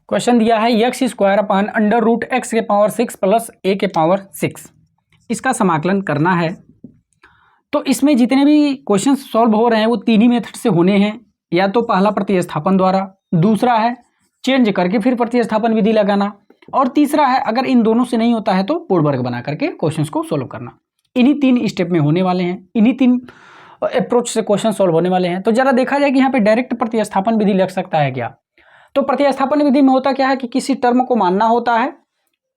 Question दिया है x square upon under root x के पावर 6 प्लस ए के पावर 6, इसका समाकलन करना है। तो इसमें जितने भी क्वेश्चन सॉल्व हो रहे हैं वो तीन ही मेथड से होने हैं, या तो पहला प्रतिस्थापन द्वारा, दूसरा है चेंज करके फिर प्रतिस्थापन विधि लगाना, और तीसरा है अगर इन दोनों से नहीं होता है तो पूर्ण वर्ग बना करके क्वेश्चंस को सॉल्व करना। इन्हीं तीन स्टेप में होने वाले हैं, इन्हीं तीन अप्रोच से क्वेश्चन सॉल्व होने वाले हैं। तो जरा देखा जाए कि यहाँ पे डायरेक्ट प्रतिस्थापन विधि लग सकता है क्या। तो प्रतिस्थापन विधि में होता क्या है कि किसी टर्म को मानना होता है,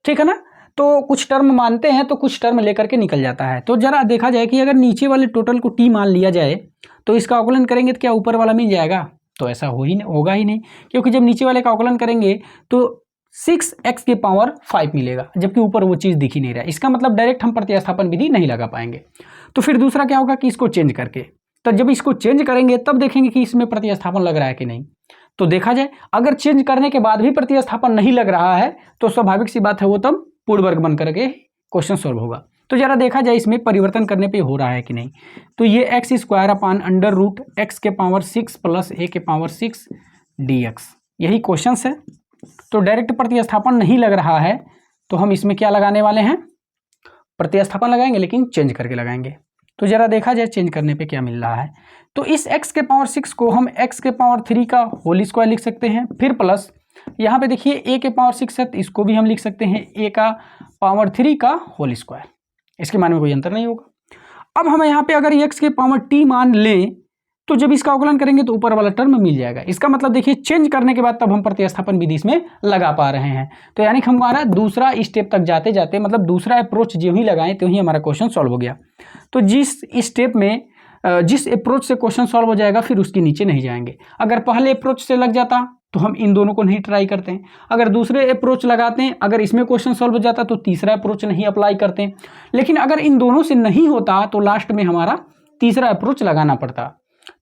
ठीक है ना। तो कुछ टर्म मानते हैं तो कुछ टर्म लेकर के निकल जाता है। तो जरा देखा जाए कि अगर नीचे वाले टोटल को टी मान लिया जाए तो इसका अवकलन करेंगे तो क्या ऊपर वाला मिल जाएगा? तो ऐसा होगा ही नहीं, क्योंकि जब नीचे वाले का अवकलन करेंगे तो 6x की पावर 5 मिलेगा, जबकि ऊपर वो चीज़ दिख ही नहीं रहा। इसका मतलब डायरेक्ट हम प्रतिस्थापन विधि नहीं लगा पाएंगे। तो फिर दूसरा क्या होगा कि इसको चेंज करके, तो जब इसको चेंज करेंगे तब देखेंगे कि इसमें प्रतिस्थापन लग रहा है कि नहीं। तो देखा जाए अगर चेंज करने के बाद भी प्रतिस्थापन नहीं लग रहा है तो स्वाभाविक सी बात है वो तब पूर्ण वर्ग बन करके क्वेश्चन सॉल्व होगा। तो जरा देखा जाए इसमें परिवर्तन करने पे हो रहा है कि नहीं। तो ये x square upon under root x के पावर 6 प्लस ए के पावर 6 dx, यही क्वेश्चन है। तो डायरेक्ट प्रतिस्थापन नहीं लग रहा है तो हम इसमें क्या लगाने वाले हैं, प्रतिस्थापन लगाएंगे लेकिन चेंज करके लगाएंगे। तो जरा देखा जाए चेंज करने पे क्या मिल रहा है। तो इस x के पावर 6 को हम x के पावर 3 का होल स्क्वायर लिख सकते हैं, फिर प्लस यहाँ पे देखिए a के पावर 6 है तो इसको भी हम लिख सकते हैं a का पावर 3 का होल स्क्वायर, इसके मान में कोई अंतर नहीं होगा। अब हम यहाँ पे अगर x के पावर t मान लें तो जब इसका अवकलन करेंगे तो ऊपर वाला टर्म मिल जाएगा। इसका मतलब देखिए चेंज करने के बाद तब हम प्रतिस्थापन विधि इसमें लगा पा रहे हैं। तो यानी कि हमारा दूसरा स्टेप तक जाते जाते, मतलब दूसरा अप्रोच जो ही लगाएं तो ही हमारा क्वेश्चन सॉल्व हो गया। तो जिस स्टेप में जिस अप्रोच से क्वेश्चन सॉल्व हो जाएगा फिर उसके नीचे नहीं जाएंगे। अगर पहले अप्रोच से लग जाता तो हम इन दोनों को नहीं ट्राई करते हैं, अगर दूसरे अप्रोच लगाते हैं, अगर इसमें क्वेश्चन सॉल्व हो जाता तो तीसरा अप्रोच नहीं अप्लाई करते हैं। लेकिन अगर इन दोनों से नहीं होता तो लास्ट में हमारा तीसरा अप्रोच लगाना पड़ता,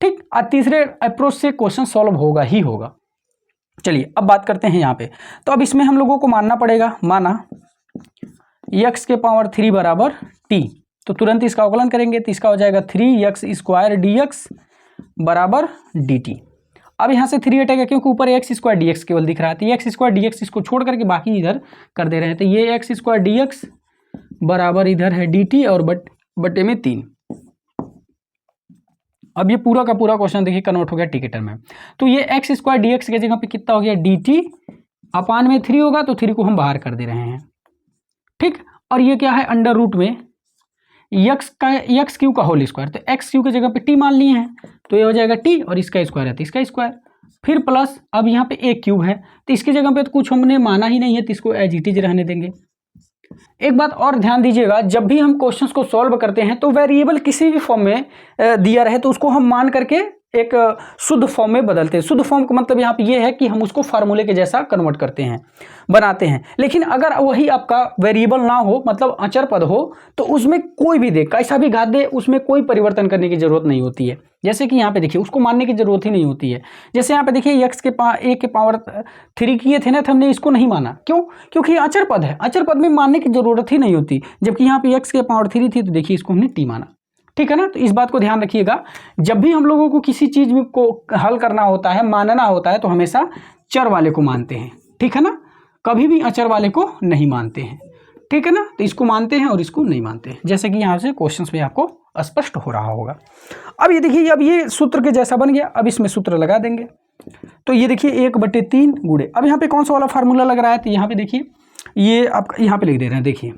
ठीक। और तीसरे अप्रोच से क्वेश्चन सॉल्व होगा ही होगा। चलिए अब बात करते हैं यहाँ पे। तो अब इसमें हम लोगों को मानना पड़ेगा, माना x के पावर 3 बराबर t, तो तुरंत इसका अवकलन करेंगे तो इसका हो जाएगा 3x स्क्वायर dx बराबर dt। अब यहाँ से 3 हटेगा क्योंकि ऊपर x स्क्वायर dx केवल दिख रहा है, तो x स्क्वायर dx इसको छोड़ करके बाकी इधर कर दे रहे हैं। तो ये x स्क्वायर dx बराबर इधर है dt और बटे में 3। अब ये पूरा का पूरा क्वेश्चन देखिए कन्वर्ट हो गया टी के टर्म में। तो ये x स्क्वायर dx के जगह पे कितना हो गया dt अपान में 3 होगा, तो 3 को हम बाहर कर दे रहे हैं, ठीक। और ये क्या है अंडर रूट में एक्स क्यू का होल स्क्वायर, तो एक्स क्यू की जगह पे टी मान लिए हैं तो ये हो जाएगा टी और इसका स्क्वायर है तो इसका स्क्वायर, फिर प्लस अब यहाँ पे ए क्यूब है तो इसकी जगह पे तो कुछ हमने माना ही नहीं है तो इसको एज इट इज रहने देंगे। एक बात और ध्यान दीजिएगा, जब भी हम क्वेश्चंस को सॉल्व करते हैं तो वेरिएबल किसी भी फॉर्म में दिया रहे तो उसको हम मान करके एक शुद्ध फॉर्म में बदलते हैं। शुद्ध फॉर्म का मतलब यहाँ पे ये है कि हम उसको फार्मूले के जैसा कन्वर्ट करते हैं, बनाते हैं। लेकिन अगर वही आपका वेरिएबल ना हो, मतलब अचर पद हो, तो उसमें कोई भी दे, कैसा भी घात दे, उसमें कोई परिवर्तन करने की जरूरत नहीं होती है। जैसे कि यहाँ पे देखिए उसको मानने की जरूरत ही नहीं होती है। जैसे यहाँ पे देखिए ए के पावर 3 किए थे ना, तो हमने इसको नहीं माना, क्यों? क्योंकि ये अचर पद है, अचर पद में मानने की जरूरत ही नहीं होती। जबकि यहाँ पे x के पावर 3 थी तो देखिए इसको हमने टी माना, ठीक है ना। तो इस बात को ध्यान रखिएगा, जब भी हम लोगों को किसी चीज को हल करना होता है, मानना होता है, तो हमेशा चर वाले को मानते हैं, ठीक है ना। कभी भी अचर वाले को नहीं मानते हैं, ठीक है ना। तो इसको मानते हैं और इसको नहीं मानते हैं, जैसे कि यहाँ से क्वेश्चंस में आपको स्पष्ट हो रहा होगा। अब ये देखिए, अब ये सूत्र के जैसा बन गया, अब इसमें सूत्र लगा देंगे। तो ये देखिए 1/3 गुणे, अब यहाँ पे कौन सा वाला फार्मूला लग रहा है, तो यहाँ पे देखिए ये आप यहाँ पे लिख दे रहे हैं, देखिए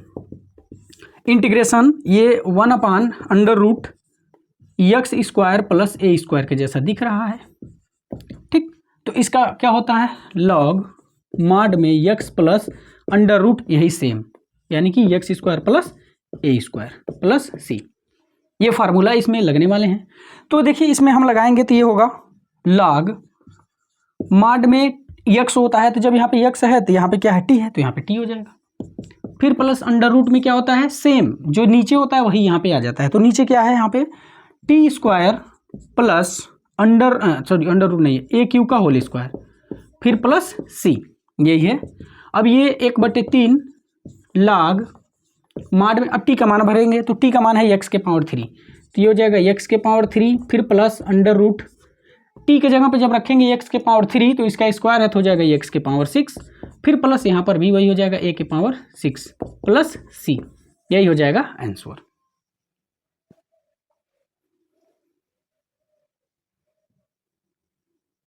इंटीग्रेशन ये 1 upon under root x square plus A square के जैसा दिख रहा है, ठीक। तो इसका क्या होता है लॉग मॉड में एक्स प्लस अंडर रूट, यही सेम, यानी कि x square plus A square plus सी, ये फार्मूला इसमें लगने वाले हैं। तो देखिए इसमें हम लगाएंगे तो ये होगा लॉग मॉड में एक्स होता है, तो जब यहाँ पे एक्स है तो यहाँ पे क्या है टी है, तो यहाँ पे टी हो जाएगा। फिर प्लस अंडर रूट में क्या होता है सेम, जो नीचे होता है वही यहाँ पे आ जाता है। तो नीचे क्या है यहाँ पे T square plus under root नहीं है, ए क्यू का होल स्क्वायर, फिर प्लस सी, यही है। अब ये 1/3 लॉग मॉड में, अब टी का मान भरेंगे तो टी का मान है एक्स के पावर 3, तो ये हो जाएगा एक्स के पावर 3 फिर प्लस अंडर रूट टी के जगह पे जब रखेंगे एक्स के पावर 3 तो इसका स्क्वायर है तो हो जाएगा एक्स के पावर 6, फिर प्लस यहाँ पर भी वही हो जाएगा ए के पावर 6 प्लस सी, यही हो जाएगा आंसर।